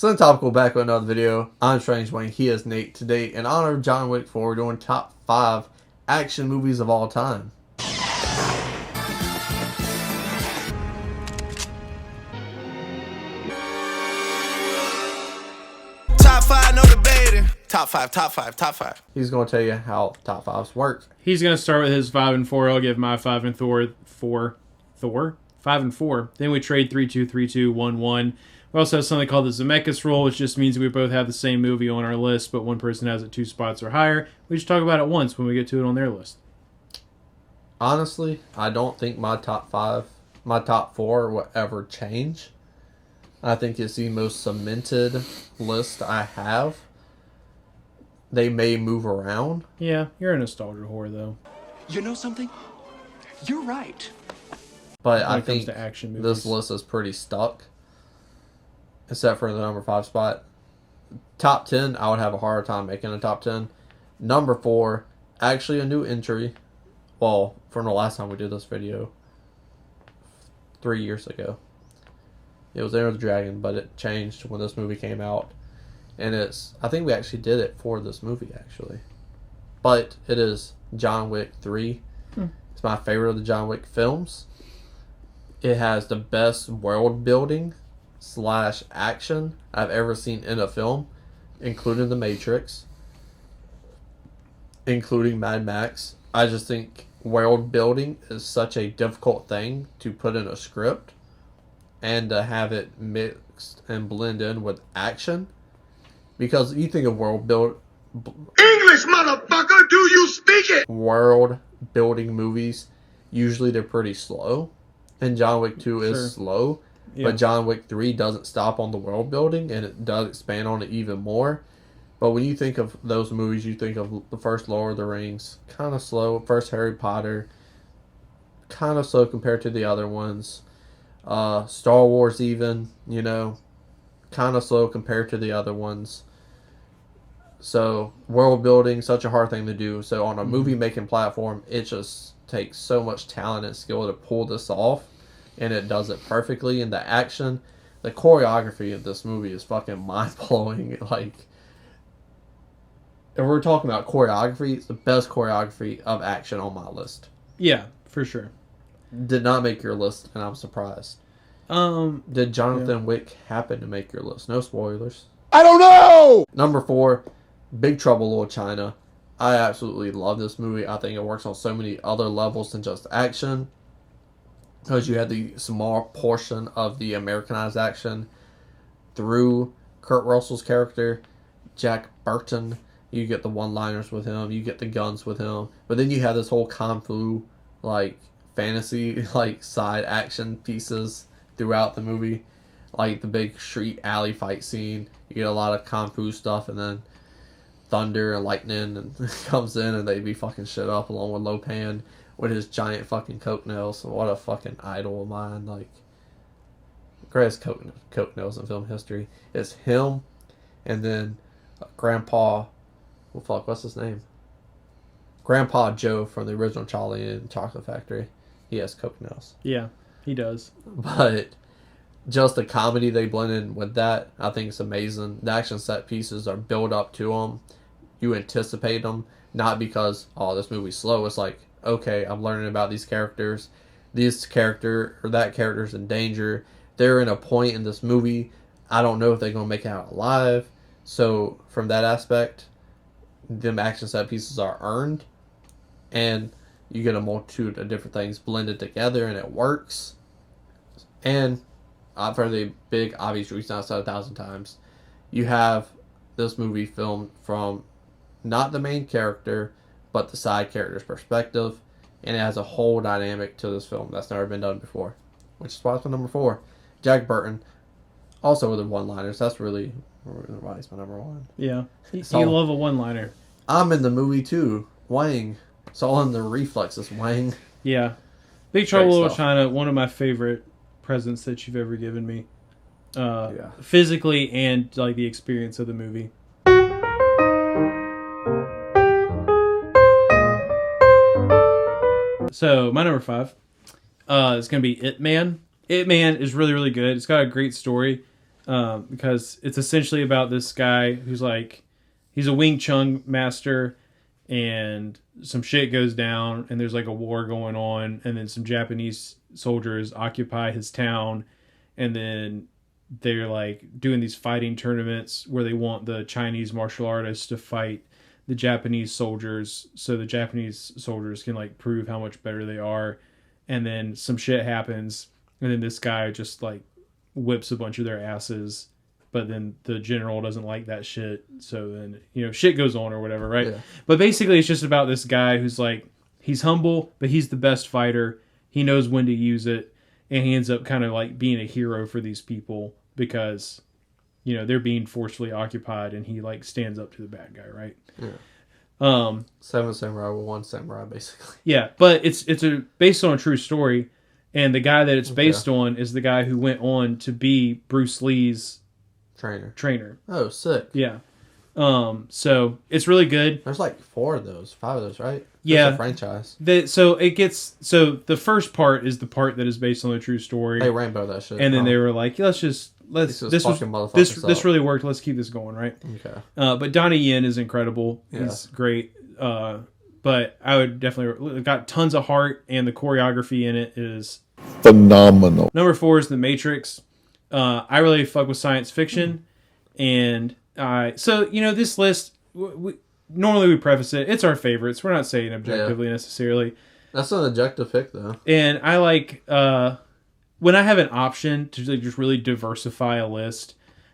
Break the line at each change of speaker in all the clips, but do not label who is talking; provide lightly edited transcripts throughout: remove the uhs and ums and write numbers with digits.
So topical, back with another video. I'm Strange Wang. He is Nate. Today, in honor of John Wick 4, we're doing top 5 action movies of all time.
Top 5, no debating. Top 5.
He's going to tell you how top 5s work.
He's going to start with his 5 and 4. I'll give my 5 and 4. 5 and 4. Then we trade 3-2, 3-2, 1-1. We also have something called the Zemeckis rule, which just means we both have the same movie on our list, but one person has it 2 spots or higher. We just talk about it once when we get to it on their list.
Honestly, I don't think my top 4 will ever change. I think it's the most cemented list I have. They may move around.
Yeah, you're a nostalgia whore, though.
You know something? You're right.
But
When
I
it comes
think
to action movies.
this list is pretty stuck. Except for the number 5 spot. Top 10, I would have a harder time making a top 10. Number 4, actually a new entry. Well, from the last time we did this video. 3 years ago. It was Enter the Dragon, but it changed when this movie came out. And I think we actually did it for this movie, actually. But it is John Wick 3. It's my favorite of the John Wick films. It has the best world building / action I've ever seen in a film, including The Matrix, including Mad Max. I just think world building is such a difficult thing to put in a script and to have it mixed and blend in with action. Because you think of world build...
English, motherfucker, do you speak it?
World building movies, usually they're pretty slow. And John Wick 2 is
Sure.
slow.
Yeah.
But John Wick 3 doesn't stop on the world building, and it does expand on it even more. But when you think of those movies, you think of the first Lord of the Rings, kind of slow. First Harry Potter, kind of slow compared to the other ones. Star Wars even, kind of slow compared to the other ones. So, world building, such a hard thing to do. So, on a movie-making platform, it just takes so much talent and skill to pull this off. And it does it perfectly. And the action, the choreography of this movie is fucking mind-blowing. Like, if we're talking about choreography, it's the best choreography of action on my list.
Yeah, for sure.
Did not make your list, and I'm surprised. Did Jonathan Wick happen to make your list? No spoilers.
I don't know!
Number 4, Big Trouble in Little China. I absolutely love this movie. I think it works on so many other levels than just action. Because you had the small portion of the Americanized action through Kurt Russell's character, Jack Burton. You get the one-liners with him. You get the guns with him. But then you have this whole kung fu, fantasy, side action pieces throughout the movie. Like the big street alley fight scene. You get a lot of kung fu stuff, and then thunder and lightning and comes in, and they be fucking shit up along with Lopan with his giant fucking coke nails. What a fucking idol of mine. Greatest coke nails in film history. It's him, and then Grandpa, what's his name? Grandpa Joe from the original Charlie and Chocolate Factory. He has coke nails.
Yeah, he does.
But just the comedy they blend in with that, I think it's amazing. The action set pieces are built up to them. You anticipate them, not because, this movie's slow. It's like, okay, I'm learning about these characters. This character or that character's in danger. They're in a point in this movie. I don't know if they're going to make it out alive. So, from that aspect, them action set pieces are earned. And you get a multitude of different things blended together, and it works. And for the big obvious reason I've said 1,000 times, you have this movie filmed from not the main character, but the side character's perspective, and it has a whole dynamic to this film that's never been done before, which is why it's my number 4. Jack Burton, also with the one-liners. That's really why he's my number 1.
Yeah, you love a one-liner.
I'm in the movie too. Wang. It's all in the reflexes. Wang.
Yeah, Big Trouble in Little China, one of my favorite presents that you've ever given me, physically and the experience of the movie. So my number 5 is going to be It Man. It Man is really, really good. It's got a great story. because it's essentially about this guy who's like, he's a Wing Chun master, and some shit goes down, and there's like a war going on, and then some Japanese soldiers occupy his town, and then they're like doing these fighting tournaments where they want the Chinese martial artists to fight the Japanese soldiers, so the Japanese soldiers can like prove how much better they are. And then some shit happens, and then this guy just like whips a bunch of their asses, but then the general doesn't like that shit, so then, you know, shit goes on or whatever, right?
Yeah.
But basically it's just about this guy who's like, he's humble, but he's the best fighter. He knows when to use it, and he ends up kind of like being a hero for these people because, you know, they're being forcefully occupied, and he like stands up to the bad guy, right?
Yeah. 7 samurai with 1 samurai, basically.
Yeah, but it's based on a true story, and the guy that it's based on is the guy who went on to be Bruce Lee's trainer.
Oh, sick.
Yeah. So it's really good.
There's like 5 of those, right?
Yeah.
It's a franchise.
So the first part is the part that is based on the true story.
They rainbow that shit.
And then they were like, this really worked. Let's keep this going, right?
Okay.
But Donnie Yen is incredible.
Yeah.
He's great. But I would definitely got tons of heart, and the choreography in it is
phenomenal.
Number 4 is The Matrix. I really fuck with science fiction, and so, you know, this list, normally we preface it, it's our favorites. We're not saying objectively necessarily.
That's an objective pick, though.
And I like, when I have an option to like just really diversify a list,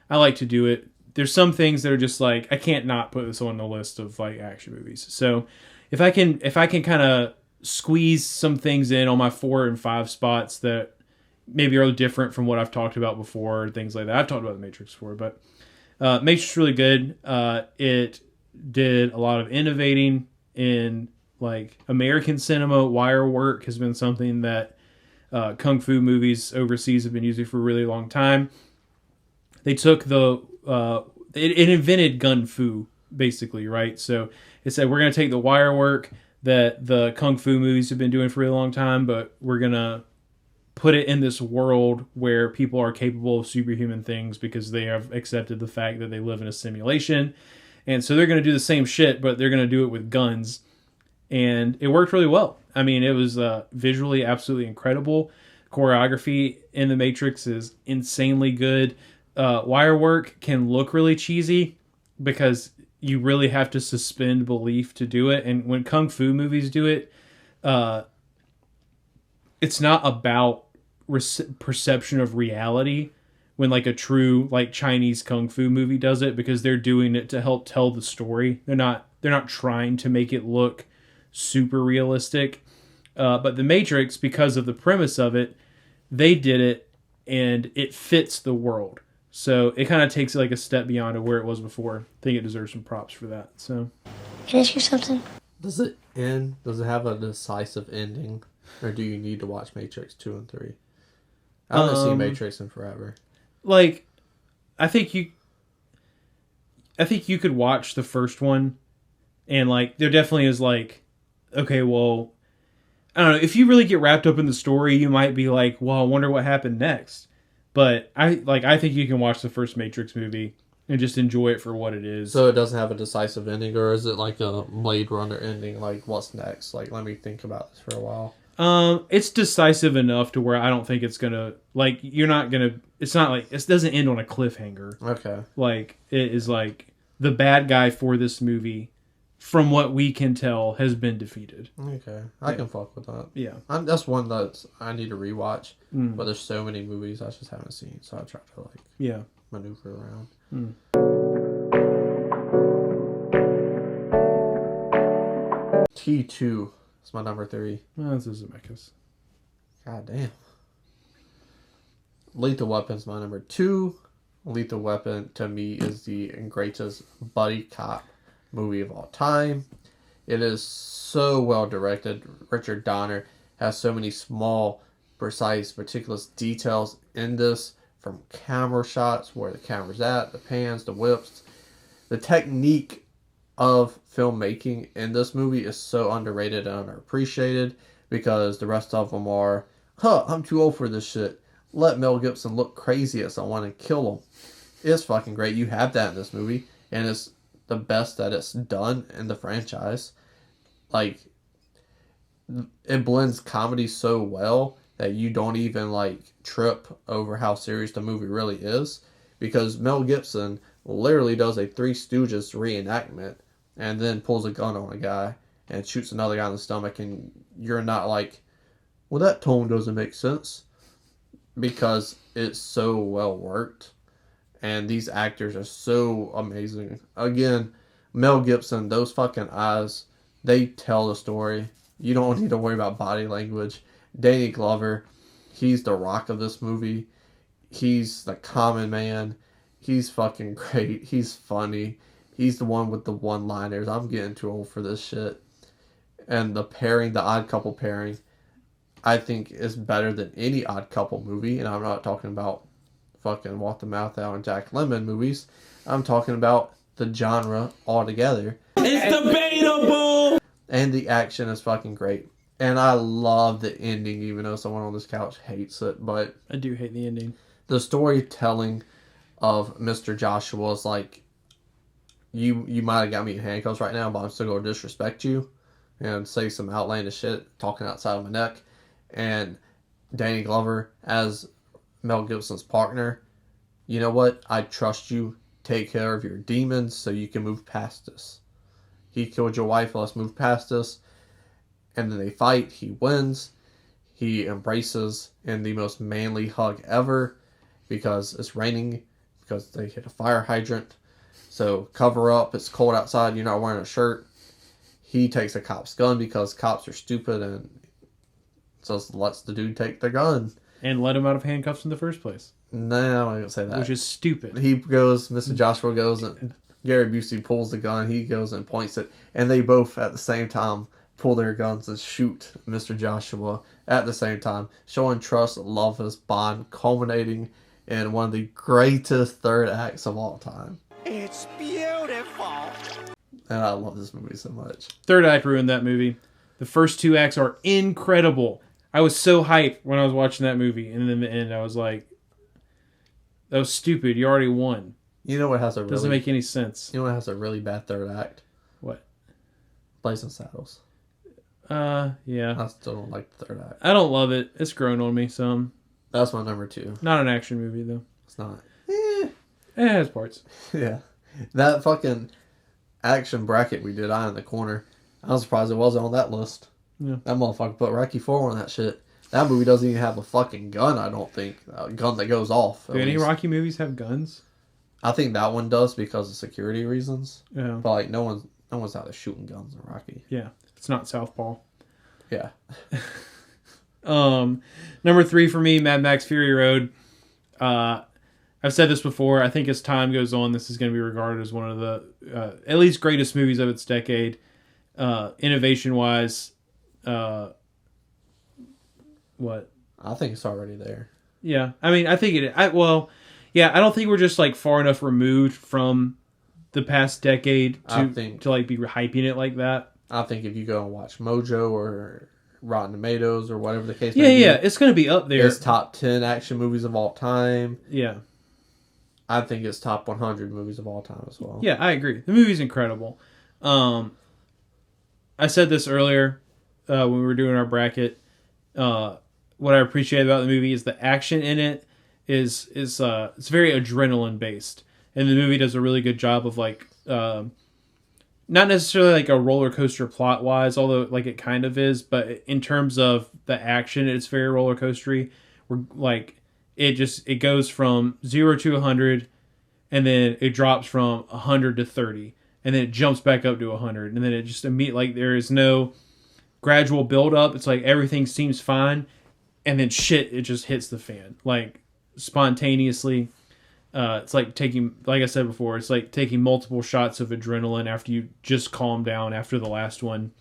I like to do it. There's some things that are just like, I can't not put this on the list of like action movies. So if I can kind of squeeze some things in on my 4 and 5 spots that maybe are different from what I've talked about before, things like that. I've talked about The Matrix before, but Matrix is really good. It did a lot of innovating in like American cinema. Wire work has been something that kung fu movies overseas have been using for a really long time. They took it invented gun fu, basically, right? So it said, we're going to take the wire work that the kung fu movies have been doing for a really long time, but we're going to put it in this world where people are capable of superhuman things because they have accepted the fact that they live in a simulation. And so they're going to do the same shit, but they're going to do it with guns. And it worked really well. I mean, it was visually absolutely incredible. Choreography in The Matrix is insanely good. Wire work can look really cheesy because you really have to suspend belief to do it. And when kung fu movies do it, it's not about perception of reality when like a true like Chinese kung fu movie does it, because they're doing it to help tell the story. They're not trying to make it look super realistic. But The Matrix, because of the premise of it, they did it and it fits the world. So it kind of takes it like a step beyond of where it was before. I think it deserves some props for that. So,
can I ask you something?
Does it end? Does it have a decisive ending? Or do you need to watch Matrix 2 and 3? I haven't seen Matrix in forever.
Like, I think you could watch the first one, and like there definitely is like, okay, well, I don't know, if you really get wrapped up in the story, you might be like, well, I wonder what happened next. But I think you can watch the first Matrix movie and just enjoy it for what it is.
So it doesn't have a decisive ending, or is it like a Blade Runner ending? Like, what's next? Like, let me think about this for a while.
It's decisive enough to where I don't think it's gonna, like, it's not like, it doesn't end on a cliffhanger.
Okay.
Like, it is like, the bad guy for this movie, from what we can tell, has been defeated.
Okay. I can fuck with that.
Yeah.
That's one that I need to rewatch, but there's so many movies I just haven't seen, so I try to, like, maneuver around. T2 is my number 3.
Well, this is Zemeckis.
God damn. Lethal Weapon's my number 2. Lethal Weapon, to me, is the greatest buddy cop movie of all time. It is so well directed. Richard Donner has so many small, precise, meticulous details in this, from camera shots, where the camera's at, the pans, the whips. The technique of filmmaking in this movie is so underrated and underappreciated, because the rest of them are, I'm too old for this shit. Let Mel Gibson look crazy as I want to kill him. It's fucking great. You have that in this movie, and it's the best that it's done in the franchise. Like, it blends comedy so well that you don't even like trip over how serious the movie really is, because Mel Gibson literally does a Three Stooges reenactment and then pulls a gun on a guy and shoots another guy in the stomach, and you're not like, well, that tone doesn't make sense, because it's so well worked and these actors are so amazing. Again, Mel Gibson, those fucking eyes, they tell the story. You don't need to worry about body language. Danny Glover, he's the rock of this movie. He's the common man. He's fucking great. He's funny. He's the one with the one-liners. I'm getting too old for this shit. And the pairing, the Odd Couple pairing, I think is better than any Odd Couple movie. And I'm not talking about fucking Walk the Mouth Out and Jack Lemmon movies. I'm talking about the genre altogether.
It's debatable!
And the action is fucking great. And I love the ending, even though someone on this couch hates it. But
I do hate the ending.
the storytelling of Mr. Joshua is like, you might have got me in handcuffs right now, but I'm still going to disrespect you and say some outlandish shit talking outside of my neck. And Danny Glover as Mel Gibson's partner, you know what? I trust you. Take care of your demons so you can move past this. He killed your wife, let's move past this. And then they fight, he wins. He embraces in the most manly hug ever, because it's raining, because they hit a fire hydrant. So cover up, it's cold outside, you're not wearing a shirt. He takes a cop's gun because cops are stupid and just lets the dude take the gun.
And let him out of handcuffs in the first place.
No, I don't say that.
Which is stupid.
He goes, Mr. Joshua goes, and Gary Busey pulls the gun. He goes and points it. And they both, at the same time, pull their guns and shoot Mr. Joshua at the same time. Showing trust, love, this bond, culminating in one of the greatest third acts of all time.
It's beautiful.
And I love this movie so much.
Third act ruined that movie. The first two acts are incredible. I was so hyped when I was watching that movie. And then in the end, I was like, that was stupid. You already won.
You know what has a really...
Doesn't make any sense.
You know what has a really bad third act?
What?
Blazing Saddles.
Yeah.
I still don't like the third act.
I don't love it. It's grown on me some.
That's my number 2.
Not an action movie, though.
It's not.
It has parts.
Yeah. That fucking action bracket we did in the corner, I was surprised it wasn't on that list.
Yeah.
That motherfucker put Rocky 4 on that shit. That movie doesn't even have a fucking gun, I don't think. A gun that goes off.
Do any Rocky movies have guns?
I think that one does because of security reasons.
Yeah.
But like no one's out there shooting guns in Rocky.
Yeah. It's not Southpaw.
Yeah.
Number 3 for me, Mad Max Fury Road. I've said this before. I think as time goes on, this is going to be regarded as one of the at least greatest movies of its decade. Innovation-wise, what?
I think it's already there.
Yeah, I mean, I think it. I don't think we're just like far enough removed from the past decade to like be hyping it like that.
I think if you go and watch Mojo or Rotten Tomatoes or whatever the case
may be, it's going to be up there.
It's top 10 action movies of all time.
Yeah.
I think it's top 100 movies of all time as well.
Yeah, I agree. The movie's incredible. I said this earlier when we were doing our bracket. What I appreciate about the movie is the action in it is it's very adrenaline based, and the movie does a really good job of like not necessarily like a roller coaster plot wise, although like it kind of is, but in terms of the action, it's very roller coastery. We're like it goes from 0 to 100, and then it drops from 100 to 30, and then it jumps back up to 100, and then it just immediately, like, there is no gradual build up. It's like everything seems fine, and then shit, it just hits the fan like spontaneously. It's like like I said before, it's like taking multiple shots of adrenaline after you just calm down after the last one.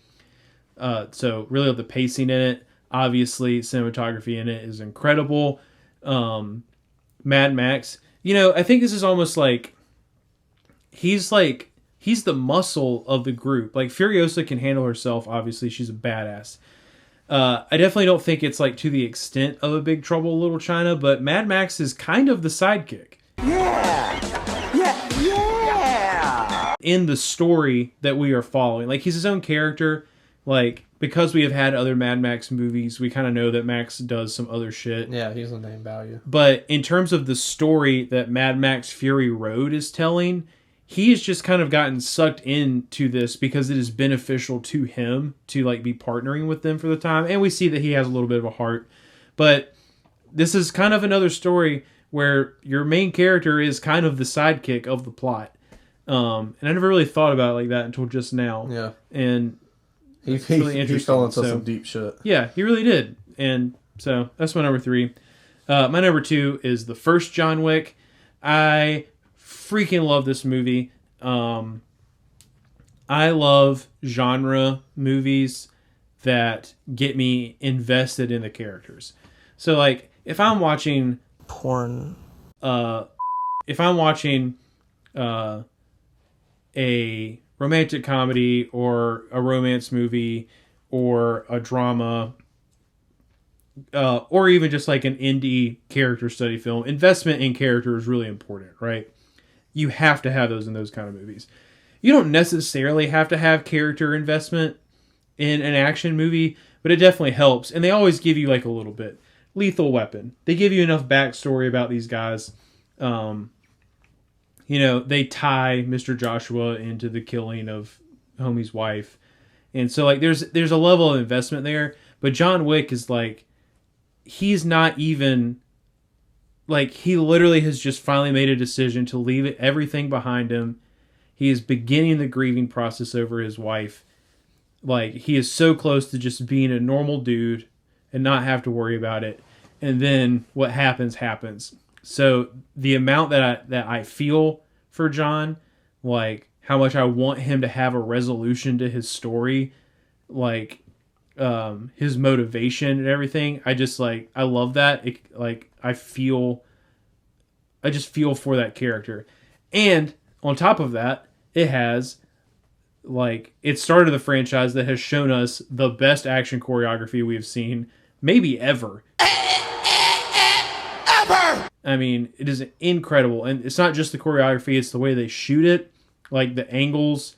So really the pacing in it, obviously cinematography in it is incredible. Mad Max, I think this is almost like he's the muscle of the group. Like Furiosa can handle herself, obviously she's a badass. I definitely don't think it's like to the extent of a Big Trouble in Little China, but Mad Max is kind of the sidekick.
Yeah,
in the story that we are following. Like, he's his own character. Like, because we have had other Mad Max movies, we kind of know that Max does some other shit.
Yeah, he's a name value.
But in terms of the story that Mad Max Fury Road is telling, he has just kind of gotten sucked into this because it is beneficial to him to like be partnering with them for the time. And we see that he has a little bit of a heart. But this is kind of another story where your main character is kind of the sidekick of the plot. And I never really thought about it like that until just now.
Yeah.
And
He
really interesting.
fell into
So,
some deep shit.
yeah, he really did. And so that's my number 3. My number 2 is the first John Wick. I freaking love this movie. I love genre movies that get me invested in the characters. So, like, if I'm watching
Porn.
if I'm watching a romantic comedy or a romance movie or a drama, or even just like an indie character study film, investment in character is really important, right? You have to have those in those kind of movies. You don't necessarily have to have character investment in an action movie, but it definitely helps. And they always give you like a little bit. Lethal Weapon. They give you enough backstory about these guys. They tie Mr. Joshua into the killing of homie's wife. And so like there's a level of investment there. But John Wick is like, he's not even, like, he literally has just finally made a decision to leave everything behind him. He is beginning the grieving process over his wife. Like, he is so close to just being a normal dude and not have to worry about it. And then what happens. So the amount that I feel for John, like how much I want him to have a resolution to his story, like his motivation and everything, I just like, I love that. I just feel for that character. And on top of that, it has, like, it started the franchise that has shown us the best action choreography we have seen maybe ever. I mean, it is incredible. And it's not just the choreography, it's the way they shoot it. Like, the angles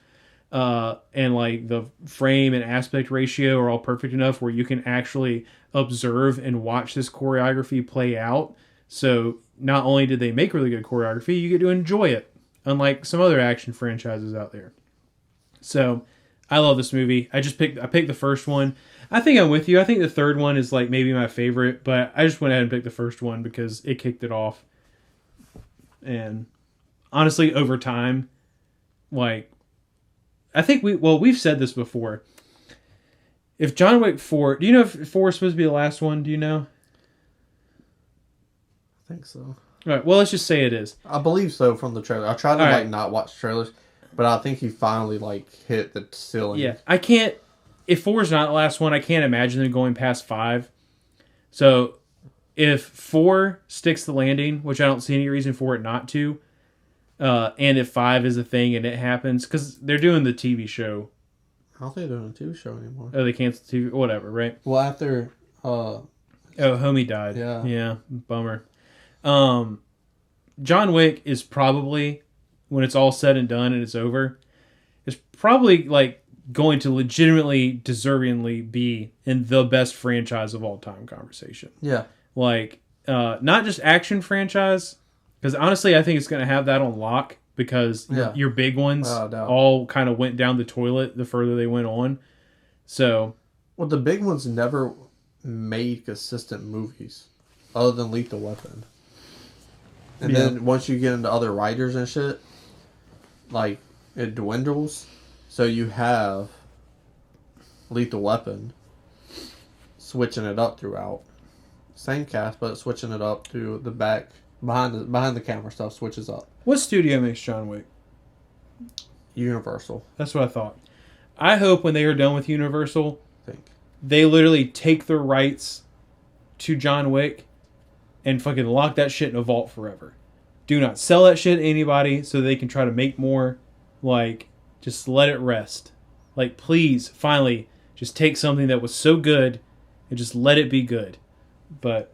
and, like, the frame and aspect ratio are all perfect enough where you can actually observe and watch this choreography play out. So, not only did they make really good choreography, you get to enjoy it. Unlike some other action franchises out there. So, I love this movie. I picked the first one. I think I'm with you. I think the third one is like maybe my favorite, but I just went ahead and picked the first one because it kicked it off. And honestly, over time, like, I think we've said this before. If John Wick 4, do you know if 4 is supposed to be the last one? Do you know?
I think so.
All right, well, let's just say it is.
I believe so from the trailer. I tried to
All right.
not watch trailers, but I think he finally like hit the ceiling.
Yeah, I can't. If 4 is not the last one, I can't imagine them going past 5. So, if 4 sticks the landing, which I don't see any reason for it not to, and if 5 is a thing and it happens, because they're doing the TV show.
I don't think they're doing a TV show anymore.
Oh, they canceled TV, whatever, right?
Well, after
homie died. Yeah, bummer. John Wick is probably, when it's all said and done and it's over, is probably like going to legitimately, deservingly be in the best franchise of all time conversation.
Yeah.
Like, not just action franchise, because honestly, I think it's going to have that on lock because your big ones all kind of went down the toilet the further they went on. So,
well, the big ones never made consistent movies other than Lethal Weapon. And then once you get into other writers and shit, like, it dwindles. So you have Lethal Weapon switching it up throughout. Same cast, but switching it up to the back, behind the camera stuff switches up.
What studio makes John Wick?
Universal.
That's what I thought. I hope when they are done with Universal,
I think
they literally take the rights to John Wick and fucking lock that shit in a vault forever. Do not sell that shit to anybody so they can try to make more. Like, just let it rest. Like, please, finally, just take something that was so good and just let it be good. But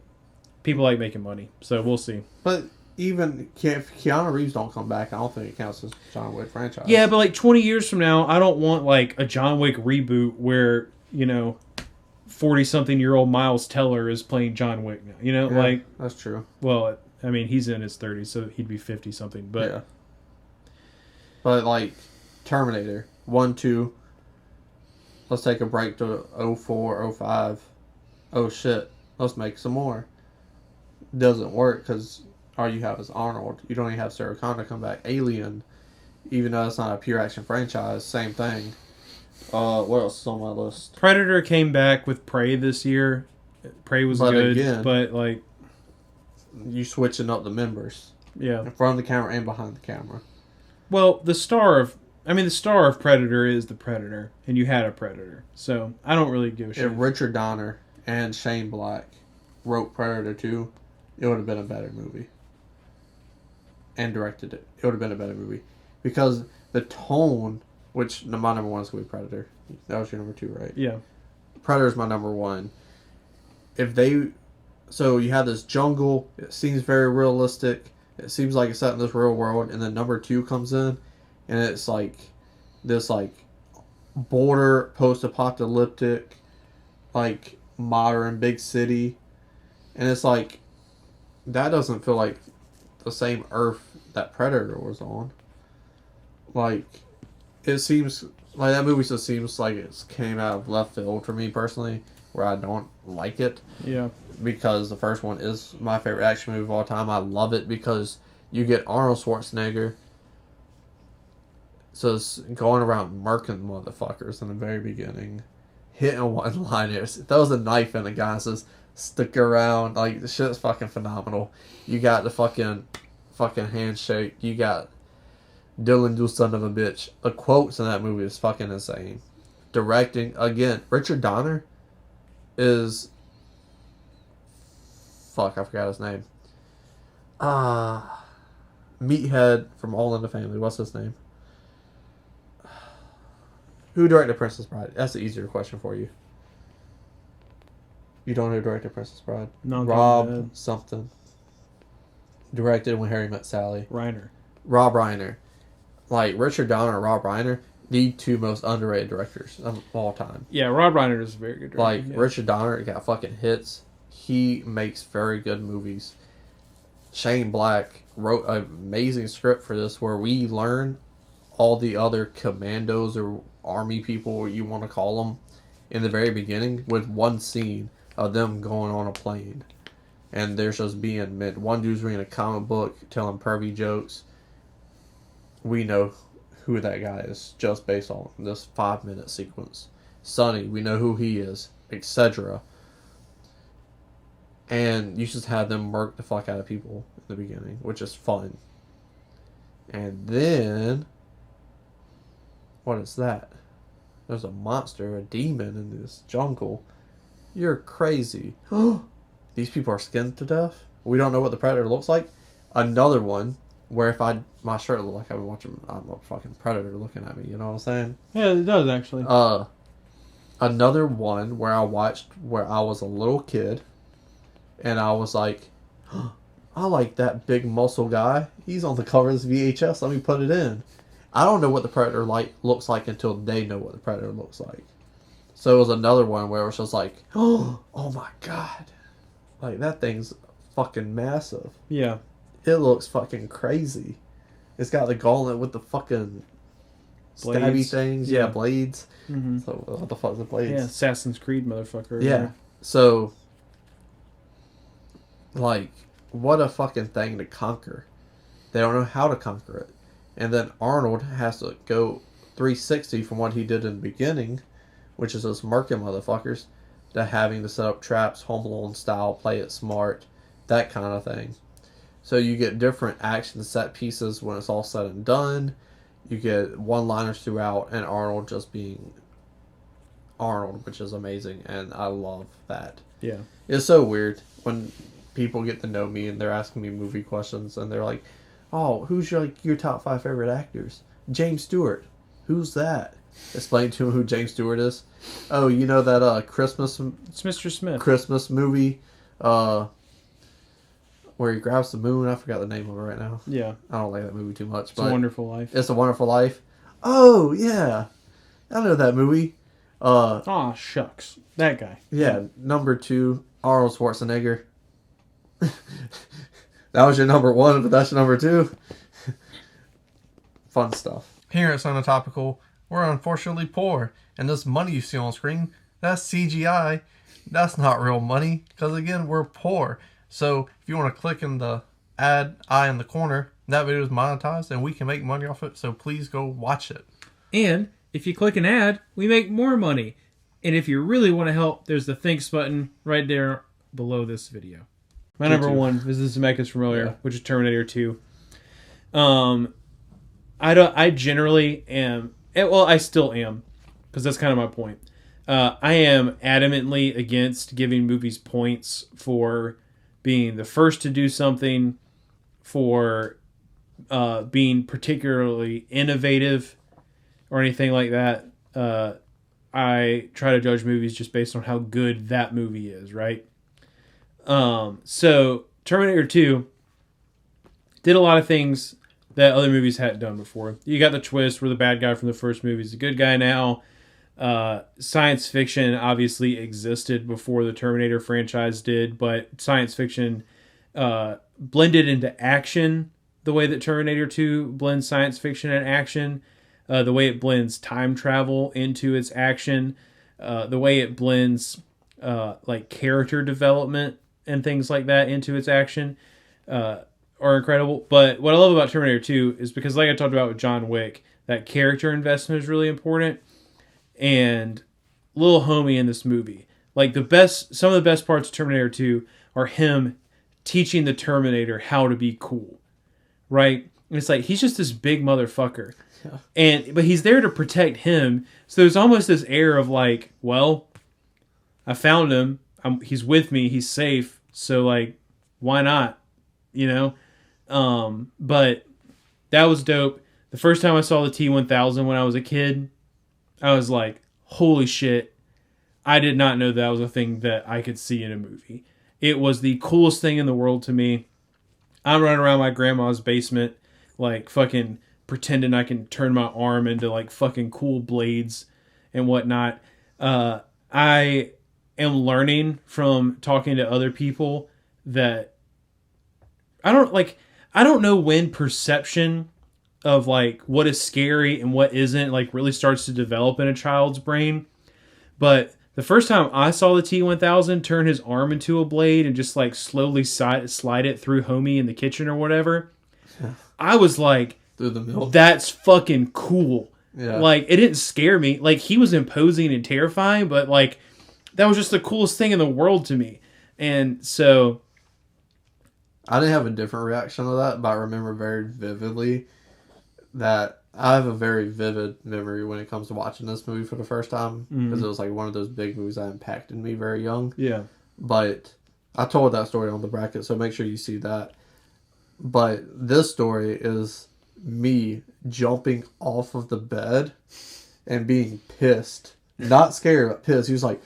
people like making money, so we'll see.
But even if Keanu Reeves don't come back, I don't think it counts as John Wick franchise.
Yeah, but like 20 years from now, I don't want like a John Wick reboot where, 40-something-year-old Miles Teller is playing John Wick now.
Yeah, that's true.
Well, I mean, he's in his 30s, so he'd be 50-something. But
Yeah. But like Terminator 1, 2. Let's take a break to 04, 05. Oh shit, let's make some more. Doesn't work because all you have is Arnold. You don't even have Sarah Connor come back. Alien, even though it's not a pure action franchise, same thing. What else is on my list?
Predator came back with Prey this year. Prey was good,
again,
but like,
you switching up the members
yeah.
in front of the camera and behind the camera.
Well, the star of Predator is the Predator, and you had a Predator, so I don't really give a shit.
If Richard Donner and Shane Black wrote Predator 2, it would have been a better movie. And directed it. It would have been a better movie. Because the tone, which my number one is going to be Predator. That was your number 2, right?
Yeah.
Predator's my number 1. So you have this jungle, it seems very realistic. It seems like it's set in this real world, and then number 2 comes in, and it's like this like border post-apocalyptic, like modern big city, and it's like that doesn't feel like the same Earth that Predator was on. Like it seems like that movie just seems like it came out of left field for me personally, where I don't like it.
Yeah.
Because the first one is my favorite action movie of all time. I love it because you get Arnold Schwarzenegger. So it's going around murking motherfuckers in the very beginning. Hitting one-liners. If that was a knife in a guy and says, stick around. Like, the shit's fucking phenomenal. You got the fucking handshake. You got Dylan, you son of a bitch. The quotes in that movie is fucking insane. Directing, again, Richard Donner is... Fuck, I forgot his name. Meathead from All in the Family. What's his name? Who directed Princess Bride? That's the easier question for you. You don't know who directed Princess Bride?
No,
Rob something. Directed When Harry Met Sally.
Reiner.
Rob Reiner. Like, Richard Donner and Rob Reiner, the two most underrated directors of all time.
Yeah, Rob Reiner is a very good director.
Like,
yeah.
Richard Donner got fucking hits. He makes very good movies. Shane Black wrote an amazing script for this where we learn all the other commandos or army people, what you want to call them, in the very beginning with one scene of them going on a plane. And there's just being mid. One dude's reading a comic book, telling pervy jokes. We know who that guy is just based on this 5-minute sequence. Sonny, we know who he is, etc. And you just have them murk the fuck out of people in the beginning, which is fun. And then, what is that? There's a monster, a demon in this jungle. You're crazy. These people are skinned to death. We don't know what the Predator looks like. Another one where if my shirt looked like I'm a fucking Predator looking at me. You know what I'm saying?
Yeah, it does actually.
Another one where I watched where I was a little kid. And I was like, I like that big muscle guy. He's on the cover of this VHS. Let me put it in. I don't know what the Predator looks like until they know what the Predator looks like. So it was another one where it was just like, oh my god. Like, that thing's fucking massive.
Yeah.
It looks fucking crazy. It's got the gauntlet with the fucking stabby
Blades.
things. Yeah, blades. Mm-hmm. So what the fuck is the blades?
Yeah, Assassin's Creed motherfucker.
Yeah. So... like, what a fucking thing to conquer. They don't know how to conquer it. And then Arnold has to go 360 from what he did in the beginning, which is those murking motherfuckers, to having to set up traps, Home Alone style, play it smart, that kind of thing. So you get different action set pieces when it's all said and done. You get one-liners throughout, and Arnold just being Arnold, which is amazing, and I love that.
Yeah.
It's so weird when people get to know me and they're asking me movie questions and they're like, oh, who's your top 5 favorite actors? James Stewart. Who's that? Explain to him who James Stewart is. Oh, you know that Christmas...
It's Mr. Smith.
Christmas movie? where he grabs the moon. I forgot the name of it right now.
Yeah.
I don't like that movie too much.
It's a Wonderful Life.
It's a Wonderful Life. Oh yeah, I know that movie.
Aw, shucks. That guy.
Yeah, number 2, Arnold Schwarzenegger. That was your number 1, but that's your number 2. Fun stuff. Here at Sonotopical, we're unfortunately poor, and this money you see on screen, that's CGI. That's not real money, because again, we're poor. So if you want to click in the ad eye in the corner, that video is monetized, and we can make money off it. So please go watch it.
And if you click an ad, we make more money. And if you really want to help, there's the thanks button right there below this video. My number 1 is the Zemeckis from earlier, which is Terminator 2. I generally am, well, I still am, because that's kind of my point. I am adamantly against giving movies points for being the first to do something, for being particularly innovative, or anything like that. I try to judge movies just based on how good that movie is, right? So Terminator 2 did a lot of things that other movies hadn't done before. You got the twist where the bad guy from the first movie is the good guy now. Science fiction obviously existed before the Terminator franchise did, but science fiction blended into action the way that Terminator 2 blends science fiction and action. The way it blends time travel into its action, the way it blends like character development and things like that into its action are incredible. But what I love about Terminator 2 is because, like I talked about with John Wick, that character investment is really important. And little homie in this movie, like some of the best parts of Terminator 2 are him teaching the Terminator how to be cool, right? And it's like he's just this big motherfucker. But he's there to protect him. So there's almost this air of like, well, I found him. He's with me. He's safe. So like, why not? You know? But that was dope. The first time I saw the T-1000 when I was a kid, I was like, holy shit. I did not know that was a thing that I could see in a movie. It was the coolest thing in the world to me. I'm running around my grandma's basement like fucking pretending I can turn my arm into like fucking cool blades and whatnot. I am learning from talking to other people that I don't know when perception of like what is scary and what isn't like really starts to develop in a child's brain. But the first time I saw the T-1000 turn his arm into a blade and just like slowly slide it through homie in the kitchen or whatever, I was like,
through the milk.
That's fucking cool.
Yeah.
Like, it didn't scare me. Like, he was imposing and terrifying, but, like, that was just the coolest thing in the world to me. And so...
I didn't have a different reaction to that, but I remember very vividly that I have a very vivid memory when it comes to watching this movie for the first time, because it was, like, one of those big movies that impacted me very young.
Yeah.
But I told that story on the bracket, so make sure you see that. But this story is... me jumping off of the bed and being pissed. Not scared, but pissed. He was like,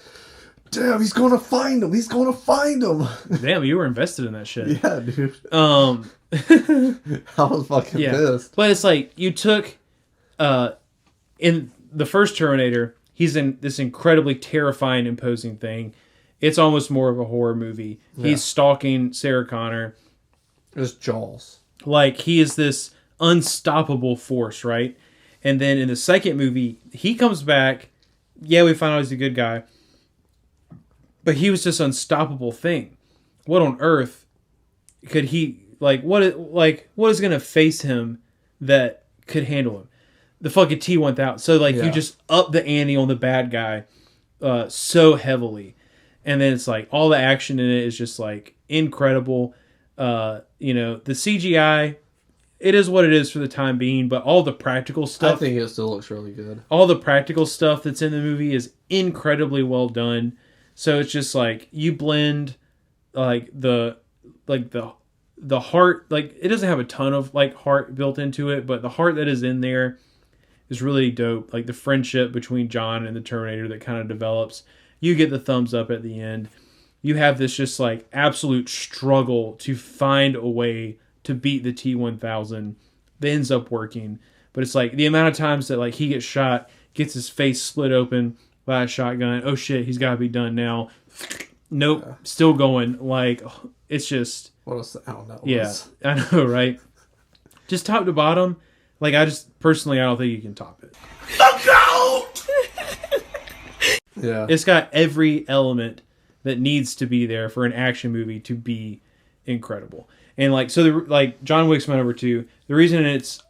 damn, he's going to find him. He's going to find him.
Damn, you were invested in that shit.
Yeah, dude. I was fucking pissed.
But it's like, you took, in the first Terminator, he's in this incredibly terrifying, imposing thing. It's almost more of a horror movie. Yeah. He's stalking Sarah Connor.
It's Jaws.
Like, he is this unstoppable force, right? And then in the second movie, he comes back. Yeah, we find out he's a good guy. But he was this unstoppable thing. What on earth could he... what is going to face him that could handle him? The fucking T-1000. So, you just up the ante on the bad guy so heavily. And then it's like, all the action in it is just, incredible. The CGI... it is what it is for the time being, but all the practical stuff...
I think it still looks really good.
All the practical stuff that's in the movie is incredibly well done. So it's just you blend the heart, it doesn't have a ton of heart built into it, but the heart that is in there is really dope. The friendship between John and the Terminator that kind of develops. You get the thumbs up at the end. you have this just like absolute struggle to find a way to beat the T-1000 that ends up working. But it's like the amount of times that like he gets shot, gets his face split open by a shotgun. Oh shit, he's got to be done now. Nope, still going. Like, it's just...
What a sound that
Yeah,
was.
I know, right? Just top to bottom, like, I don't think you can top it.
Yeah.
It's got every element that needs to be there for an action movie to be incredible. And, like, so, like, John Wick's my number 2. The reason it's,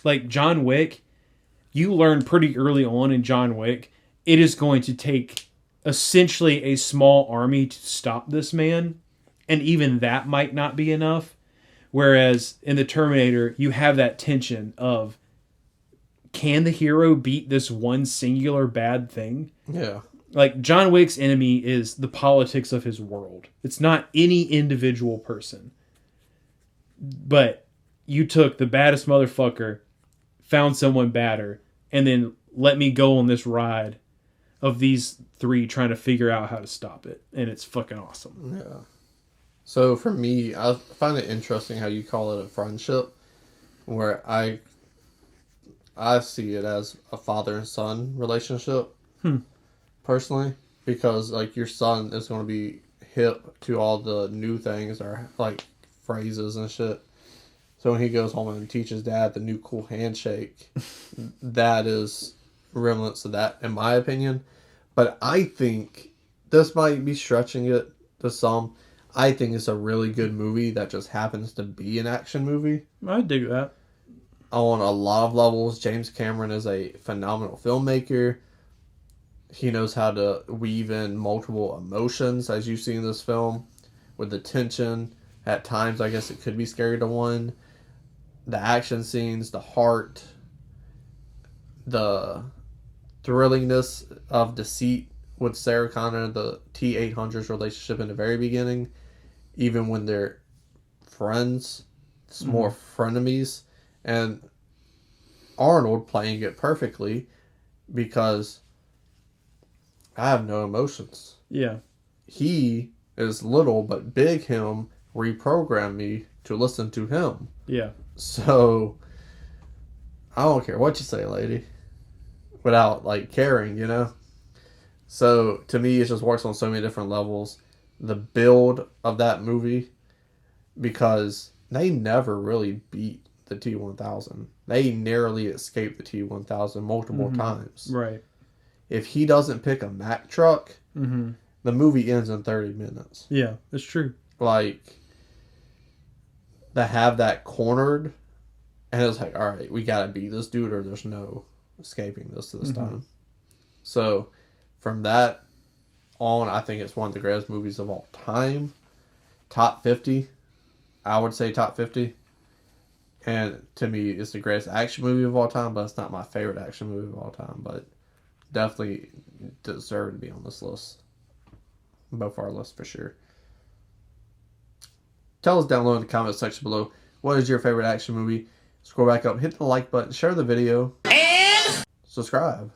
like, John Wick, you learn pretty early on in John Wick, it is going to take essentially a small army to stop this man. And even that might not be enough. Whereas in the Terminator, you have that tension of, can the hero beat this one singular bad thing?
Yeah.
Like, John Wick's enemy is the politics of his world. It's not any individual person. But you took the baddest motherfucker, found someone badder, and then let me go on this ride of these 3 trying to figure out how to stop it. And it's fucking awesome.
Yeah. So for me, I find it interesting how you call it a friendship, where I see it as a father and son relationship, personally, because like your son is going to be hip to all the new things or like phrases and shit. So when he goes home and teaches dad the new cool handshake, that is remnants of that, in my opinion. But I think this might be stretching it to some. I think it's a really good movie that just happens to be an action movie.
I dig that.
On a lot of levels, James Cameron is a phenomenal filmmaker. He knows how to weave in multiple emotions, as you see in this film, with the tension. At times, I guess it could be scary to one. The action scenes, the heart, the thrillingness of deceit with Sarah Connor, the T-800's relationship in the very beginning, even when they're friends, it's more frenemies, and Arnold playing it perfectly because I have no emotions.
Yeah.
He is little, but big him reprogrammed me to listen to him.
Yeah.
So I don't care what you say, lady, without like caring, you know? So to me, it just works on so many different levels. The build of that movie, because they never really beat the T-1000. They narrowly escaped the T-1000 multiple times.
Right.
If he doesn't pick a Mack truck,
Mm-hmm.
the movie ends in 30 minutes.
Yeah, that's true.
Like, to have that cornered, and it's like, all right, we gotta beat this dude, or there's no escaping this time. So, from that on, I think it's one of the greatest movies of all time. Top 50. I would say top 50. And to me, it's the greatest action movie of all time, but it's not my favorite action movie of all time. But definitely deserve to be on this list. Both our lists for sure. Tell us down below in the comment section below, what is your favorite action movie? Scroll back up, hit the like button, share the video, and subscribe.